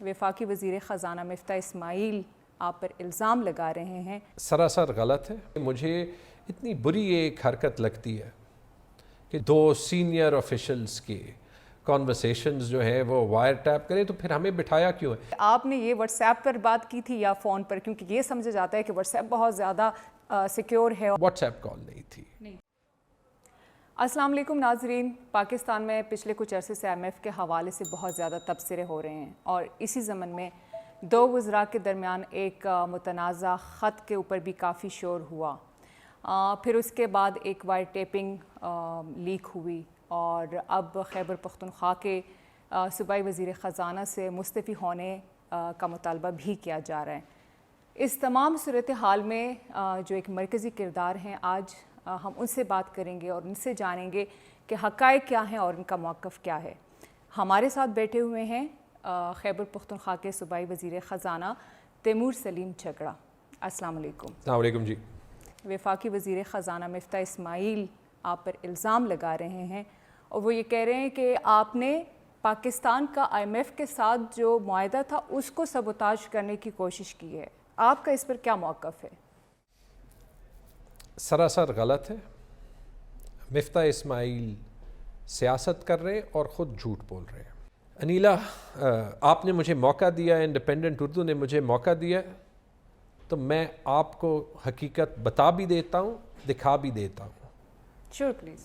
وفاقی وزیر خزانہ مفتاح اسماعیل آپ پر الزام لگا رہے ہیں۔ سراسر غلط ہے۔ مجھے اتنی بری ایک حرکت لگتی ہے کہ دو سینئر آفیشلز کی کانورسیشنز جو ہے وہ وائر ٹیپ کریں، تو پھر ہمیں بٹھایا کیوں ہے؟ آپ نے یہ واٹس ایپ پر بات کی تھی یا فون پر؟ کیونکہ یہ سمجھا جاتا ہے کہ واٹس ایپ بہت زیادہ سیکیور ہے۔ واٹس ایپ کال نہیں تھی۔ السلام علیکم ناظرین، پاکستان میں پچھلے کچھ عرصے سے IMF کے حوالے سے بہت زیادہ تبصرے ہو رہے ہیں، اور اسی ضمن میں دو وزراء کے درمیان ایک متنازع خط کے اوپر بھی کافی شور ہوا۔ پھر اس کے بعد ایک وائر ٹیپنگ لیک ہوئی، اور اب خیبر پختونخوا کے صوبائی وزیر خزانہ سے مستعفی ہونے کا مطالبہ بھی کیا جا رہا ہے۔ اس تمام صورتحال میں جو ایک مرکزی کردار ہیں، آج ہم ان سے بات کریں گے اور ان سے جانیں گے کہ حقائق کیا ہیں اور ان کا موقف کیا ہے۔ ہمارے ساتھ بیٹھے ہوئے ہیں خیبر پختونخوا کے صوبائی وزیر خزانہ تیمور سلیم جھگڑا۔ السلام علیکم۔ السلام علیکم جی۔ وفاقی وزیر خزانہ مفتاح اسماعیل آپ پر الزام لگا رہے ہیں، اور وہ یہ کہہ رہے ہیں کہ آپ نے پاکستان کا IMF کے ساتھ جو معاہدہ تھا اس کو سبوتاژ کرنے کی کوشش کی ہے۔ آپ کا اس پر کیا موقف ہے؟ سراسر غلط ہے۔ مفتاح اسماعیل سیاست کر رہے اور خود جھوٹ بول رہے ہیں۔ انیلا، آپ نے مجھے موقع دیا، انڈیپینڈنٹ اردو نے مجھے موقع دیا، تو میں آپ کو حقیقت بتا بھی دیتا ہوں، دکھا بھی دیتا ہوں۔ شور پلیز۔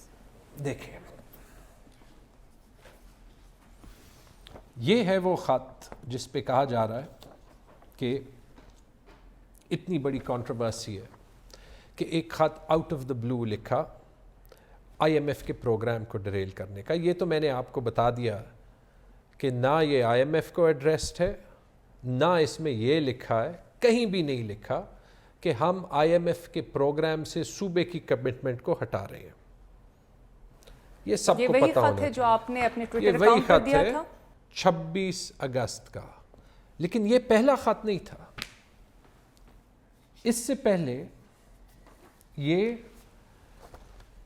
دیکھیں، یہ ہے وہ خط جس پہ کہا جا رہا ہے کہ اتنی بڑی کنٹروورسی ہے کہ ایک خط آؤٹ آف دا بلو لکھا IMF کے پروگرام کو ڈریل کرنے کا۔ یہ تو میں نے آپ کو بتا دیا کہ نہ یہ IMF کو ایڈریسڈ ہے، نہ اس میں یہ لکھا ہے، کہیں بھی نہیں لکھا کہ ہم IMF کے پروگرام سے صوبے کی کمٹمنٹ کو ہٹا رہے ہیں۔ یہ سب کو پتہ ہونا چاہیے۔ یہ وہی خط ہے جو آپ نے اپنے ٹویٹر اکاؤنٹ پر دیا تھا؟ 26 اگست کا۔ لیکن یہ پہلا خط نہیں تھا۔ اس سے پہلے یہ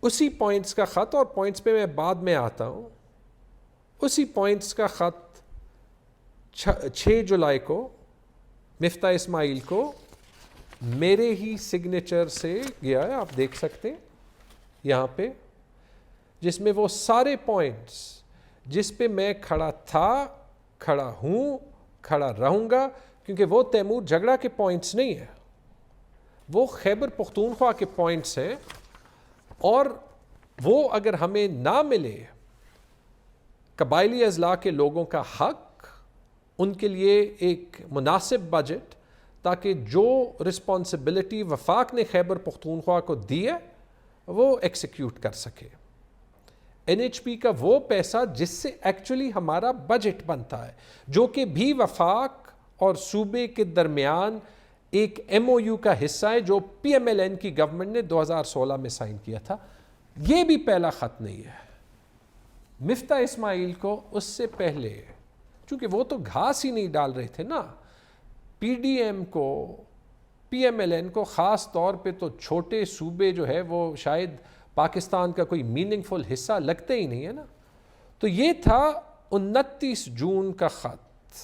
اسی پوائنٹس کا خط، اور پوائنٹس پہ میں بعد میں آتا ہوں، اسی پوائنٹس کا خط 6 جولائی کو مفتاح اسماعیل کو میرے ہی سگنیچر سے گیا ہے، آپ دیکھ سکتے ہیں یہاں پہ، جس میں وہ سارے پوائنٹس جس پہ میں کھڑا تھا، کھڑا ہوں، کھڑا رہوں گا، کیونکہ وہ تیمور جھگڑا کے پوائنٹس نہیں ہیں، وہ خیبر پختونخوا کے پوائنٹس ہیں، اور وہ اگر ہمیں نہ ملے قبائلی اضلاع کے لوگوں کا حق، ان کے لیے ایک مناسب بجٹ، تاکہ جو رسپانسبلٹی وفاق نے خیبر پختونخوا کو دی ہے وہ ایکسیکیوٹ کر سکے۔ NHP کا وہ پیسہ جس سے ایکچولی ہمارا بجٹ بنتا ہے، جو کہ بھی وفاق اور صوبے کے درمیان ایک MOU کا حصہ ہے، جو PMLN کی گورنمنٹ نے 2016 میں سائن کیا تھا، یہ بھی پہلا خط نہیں ہے۔ مفتاح اسماعیل کو اس سے پہلے، چونکہ وہ تو گھاس ہی نہیں ڈال رہے تھے نا، PDM کو، PMLN کو، خاص طور پہ تو چھوٹے صوبے جو ہے وہ شاید پاکستان کا کوئی میننگ فل حصہ لگتے ہی نہیں ہے نا، تو یہ تھا 29 جون کا خط،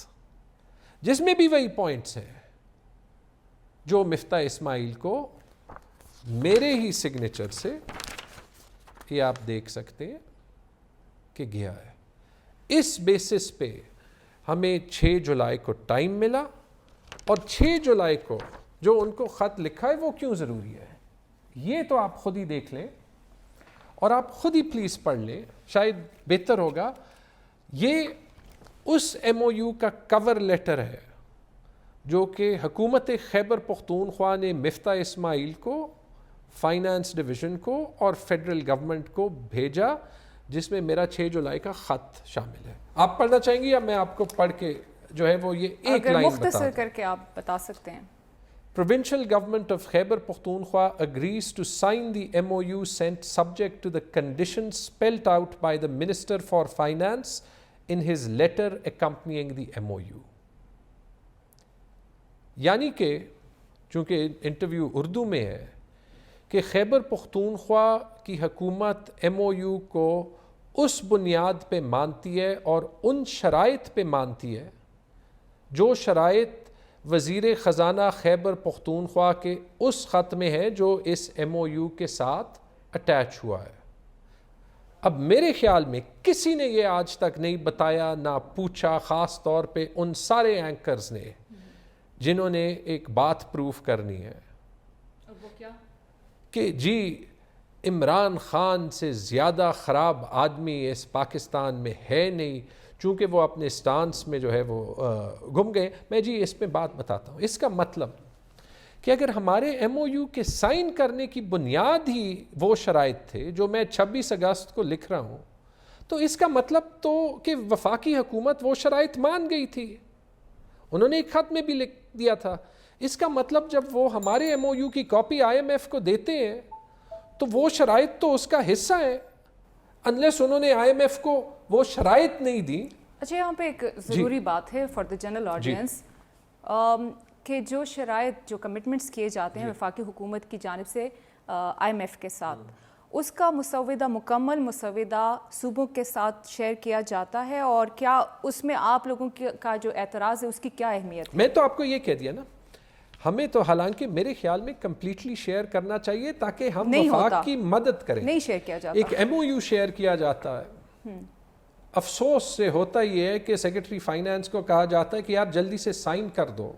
جس میں بھی وہی پوائنٹس ہیں جو مفتاح اسماعیل کو میرے ہی سگنیچر سے، یہ آپ دیکھ سکتے ہیں کہ گیا ہے۔ اس بیسس پہ ہمیں 6 جولائی کو ٹائم ملا، اور 6 جولائی کو جو ان کو خط لکھا ہے وہ کیوں ضروری ہے، یہ تو آپ خود ہی دیکھ لیں، اور آپ خود ہی پلیز پڑھ لیں، شاید بہتر ہوگا۔ یہ اس MOU کا کور لیٹر ہے جو کہ حکومت خیبر پختونخوا نے مفتاح اسماعیل کو، فائنانس ڈویژن کو اور فیڈرل گورنمنٹ کو بھیجا، جس میں میرا 6 جولائی کا خط شامل ہے۔ آپ پڑھنا چاہیں گے یا میں آپ کو پڑھ کے جو ہے وہ یہ ایک لائن بتا دوں؟ مختصر کر کے آپ بتا سکتے ہیں۔ Provincial Government of Khyber Pakhtunkhwa agrees to sign the MOU sent subject to the conditions spelled out by the Minister for Finance in his letter accompanying the MOU۔ یعنی کہ چونکہ انٹرویو اردو میں ہے کہ خیبر پختونخوا کی حکومت MOU کو اس بنیاد پہ مانتی ہے اور ان شرائط پہ مانتی ہے جو شرائط وزیر خزانہ خیبر پختونخوا کے اس خط میں ہے جو اس ایم او یو کے ساتھ اٹیچ ہوا ہے. اب میرے خیال میں کسی نے یہ آج تک نہیں بتایا نہ پوچھا، خاص طور پہ ان سارے اینکرز نے جنہوں نے ایک بات پروف کرنی ہے وہ کیا کہ جی عمران خان سے زیادہ خراب آدمی اس پاکستان میں ہے نہیں، چونکہ وہ اپنے سٹانس میں جو ہے وہ گم گئے. میں جی اس میں بات بتاتا ہوں. اس کا مطلب کہ اگر ہمارے ایم او یو کے سائن کرنے کی بنیاد ہی وہ شرائط تھے جو میں 26 اگست کو لکھ رہا ہوں، تو اس کا مطلب تو کہ وفاقی حکومت وہ شرائط مان گئی تھی. انہوں نے ایک خط میں بھی لکھ دیا تھا. اس کا مطلب جب وہ ہمارے ایم او یو کی کاپی آئی ایم ایف کو دیتے ہیں تو وہ شرائط تو اس کا حصہ ہے، انلیس انہوں نے آئی ایم ایف کو وہ شرائط نہیں دی. اچھا، یہاں پہ ایک ضروری بات ہے فار دا جنرل آڈینس کہ جو شرائط، جو کمٹمنٹس کیے جاتے ہیں وفاقی حکومت کی جانب سے آئی ایم ایف کے ساتھ، اس کا مسودہ، مکمل مسودہ صوبوں کے ساتھ شیئر کیا جاتا ہے، اور کیا اس میں آپ لوگوں کا جو اعتراض ہے اس کی کیا اہمیت ہے؟ میں تو آپ کو یہ کہہ دیا نا، ہمیں تو حالانکہ میرے خیال میں کمپلیٹلی شیئر کرنا چاہیے تاکہ ہم وفاق کی مدد کریں. نہیں شیئر کیا جاتا. ایک ایم او یو شیئر کیا جاتا ہے. افسوس سے ہوتا یہ ہے کہ سیکرٹری فائنانس کو کہا جاتا ہے کہ یار جلدی سے سائن کر دو.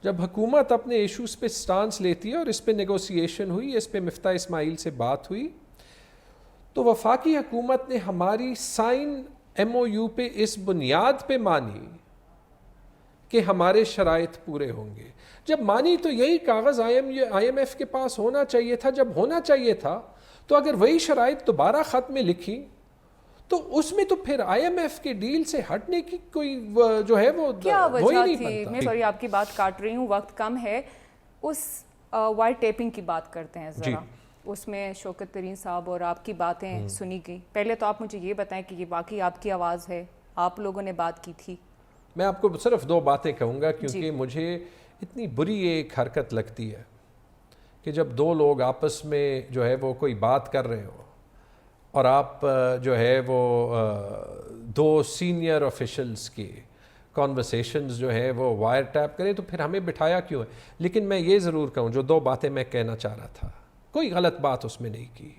جب حکومت اپنے ایشوز پہ سٹانس لیتی ہے اور اس پہ نیگوسیشن ہوئی، اس پہ مفتاح اسماعیل سے بات ہوئی، تو وفاقی حکومت نے ہماری سائن ایم او یو پہ اس بنیاد پہ مانی کہ ہمارے شرائط پورے ہوں گے. جب مانی تو یہی کاغذ آئی ایم ایف کے پاس ہونا چاہیے تھا. جب ہونا چاہیے تھا تو اگر وہی شرائط دوبارہ خط میں لکھی تو اس میں تو پھر آئی ایم ایف کے ڈیل سے ہٹنے کی کوئی جو ہے وہ کیا وجہ تھی؟ میں سوری آپ کی بات کاٹ رہی ہوں، وقت کم ہے. اس وائٹ ٹیپنگ کی بات کرتے ہیں ذرا. اس میں شوکت ترین صاحب اور آپ کی باتیں سنی گئی. پہلے تو آپ مجھے یہ بتائیں کہ یہ واقعی آپ کی آواز ہے، آپ لوگوں نے بات کی تھی؟ میں آپ کو صرف 2 باتیں کہوں گا کیونکہ مجھے اتنی بری ایک حرکت لگتی ہے کہ جب 2 لوگ آپس میں جو ہے وہ کوئی بات کر رہے ہو اور آپ جو ہے وہ 2 سینئر آفیشلز کی کانورسیشنز جو ہے وہ وائر ٹیپ کریں تو پھر ہمیں بٹھایا کیوں ہے. لیکن میں یہ ضرور کہوں، جو 2 باتیں میں کہنا چاہ رہا تھا، کوئی غلط بات اس میں نہیں کی،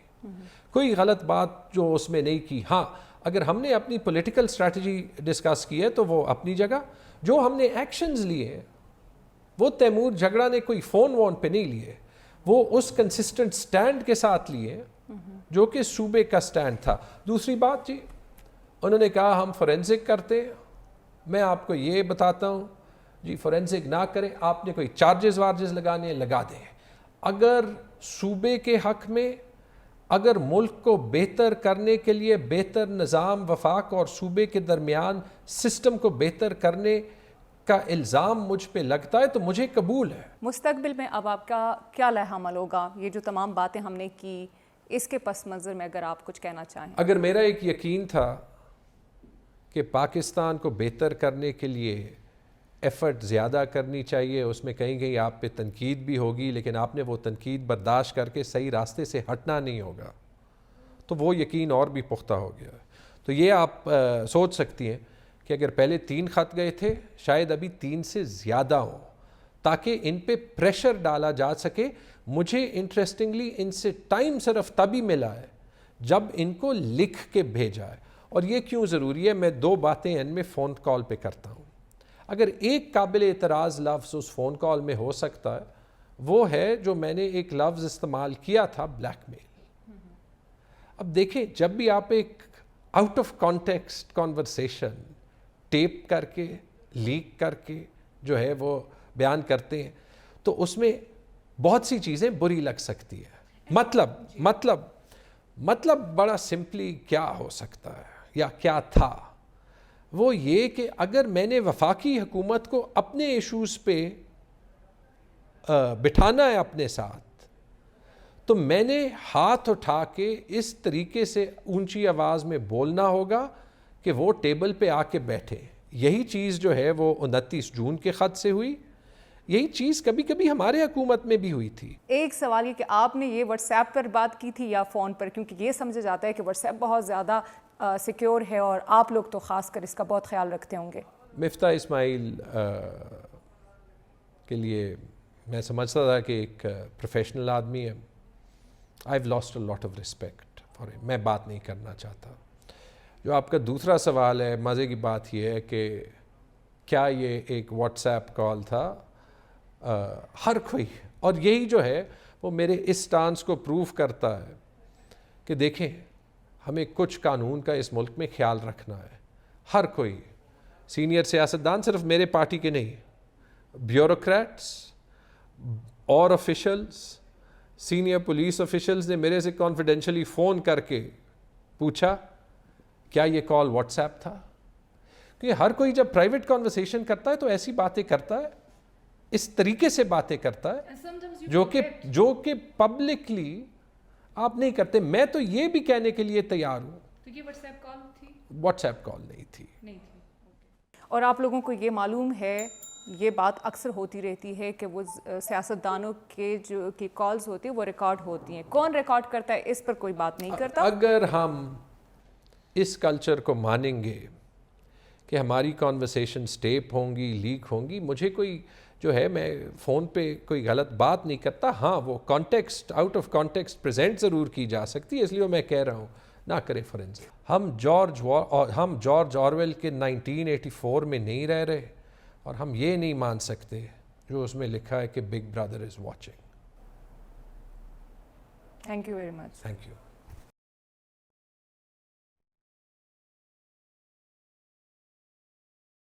کوئی غلط بات جو اس میں نہیں کی. ہاں، اگر ہم نے اپنی پولیٹیکل اسٹریٹجی ڈسکس کی ہے تو وہ اپنی جگہ. جو ہم نے ایکشنز لیے وہ تیمور جھگڑا نے کوئی فون وون پہ نہیں لیے، وہ اس کنسسٹنٹ سٹینڈ کے ساتھ لیے جو کہ صوبے کا سٹینڈ تھا. دوسری بات جی، انہوں نے کہا ہم فورینسک کرتے. میں آپ کو یہ بتاتا ہوں جی، فورینسک نہ کریں. آپ نے کوئی چارجز وارجز لگانے لگا دیں. اگر صوبے کے حق میں، اگر ملک کو بہتر کرنے کے لیے بہتر نظام وفاق اور صوبے کے درمیان سسٹم کو بہتر کرنے کا الزام مجھ پہ لگتا ہے تو مجھے قبول ہے. مستقبل میں اب آپ کا کیا لائحہ عمل ہوگا؟ یہ جو تمام باتیں ہم نے کی، اس کے پس منظر میں اگر آپ کچھ کہنا چاہیں. اگر میرا ایک یقین تھا کہ پاکستان کو بہتر کرنے کے لیے ایفرٹ زیادہ کرنی چاہیے، اس میں کہیں کہیں آپ پہ تنقید بھی ہوگی، لیکن آپ نے وہ تنقید برداشت کر کے صحیح راستے سے ہٹنا نہیں ہوگا، تو وہ یقین اور بھی پختہ ہو گیا. تو یہ آپ سوچ سکتی ہیں کہ اگر پہلے 3 خط گئے تھے، شاید ابھی 3 سے زیادہ ہوں، تاکہ ان پہ پریشر ڈالا جا سکے. مجھے انٹرسٹنگلی ان سے ٹائم صرف تبھی ملا ہے جب ان کو لکھ کے بھیجا ہے. اور یہ کیوں ضروری ہے؟ میں 2 باتیں ان میں فون کال پہ کرتا ہوں. اگر ایک قابل اعتراض لفظ اس فون کال میں ہو سکتا ہے، وہ ہے جو میں نے ایک لفظ استعمال کیا تھا، بلیک میل. اب دیکھیں، جب بھی آپ ایک out of context conversation tape کر کے، لیک کر کے جو ہے وہ بیان کرتے ہیں تو اس میں بہت سی چیزیں بری لگ سکتی ہے. مطلب بڑا سمپلی کیا ہو سکتا ہے یا کیا تھا، وہ یہ کہ اگر میں نے وفاقی حکومت کو اپنے ایشوز پہ بٹھانا ہے اپنے ساتھ، تو میں نے ہاتھ اٹھا کے اس طریقے سے اونچی آواز میں بولنا ہوگا کہ وہ ٹیبل پہ آ کے بیٹھے. یہی چیز جو ہے وہ 29 جون کے خط سے ہوئی، یہی چیز کبھی کبھی ہمارے حکومت میں بھی ہوئی تھی. ایک سوال یہ کہ آپ نے یہ واٹس ایپ پر بات کی تھی یا فون پر؟ کیونکہ یہ سمجھا جاتا ہے کہ واٹس ایپ بہت زیادہ سیکیور ہے اور آپ لوگ تو خاص کر اس کا بہت خیال رکھتے ہوں گے. مفتاح اسماعیل کے لیے میں سمجھتا تھا کہ ایک پروفیشنل آدمی ہے. I have lost a lot of respect for ہم. میں بات نہیں کرنا چاہتا. جو آپ کا دوسرا سوال ہے, مزے کی بات یہ ہے کہ کیا یہ ایک واٹس ایپ کال تھا, ہر کوئی, اور یہی جو ہے وہ میرے اس سٹانس کو پروف کرتا ہے کہ دیکھیں ہمیں کچھ قانون کا اس ملک میں خیال رکھنا ہے. ہر کوئی سینئر سیاستدان, صرف میرے پارٹی کے نہیں, بیوروکریٹس اور آفیشلز, سینئر پولیس آفیشلز نے میرے سے کانفیڈینشلی فون کر کے پوچھا کیا یہ کال واٹس ایپ تھا. کہ ہر کوئی جب پرائیویٹ کانورسیشن کرتا ہے تو ایسی باتیں کرتا ہے, اس طریقے سے باتیں کرتا ہے جو کہ پبلکلی آپ نہیں کرتے. میں تو یہ بھی کہنے کے لیے تیار ہوں یہ واٹس ایپ کال تھی, واٹس ایپ کال نہیں تھی. اور آپ لوگوں کو یہ معلوم ہے, یہ بات اکثر ہوتی رہتی ہے کہ وہ سیاستدانوں کے جو کی کالز ہوتی ہیں وہ ریکارڈ ہوتی ہیں. کون ریکارڈ کرتا ہے اس پر کوئی بات نہیں کرتا. اگر ہم اس کلچر کو مانیں گے کہ ہماری کانورسیشن ٹیپ ہوں گی, لیک ہوں گی, مجھے کوئی جو ہے, میں فون پہ کوئی غلط بات نہیں کرتا. ہاں وہ context, out of context present ضرور کی جا سکتی ہے, اس لیے میں کہہ رہا ہوں نہ کرے فورینسک. ہم جارج آرویل کے 1984 میں نہیں رہ رہے, اور ہم یہ نہیں مان سکتے جو اس میں لکھا ہے کہ Big Brother is watching. Thank you very much. Thank you.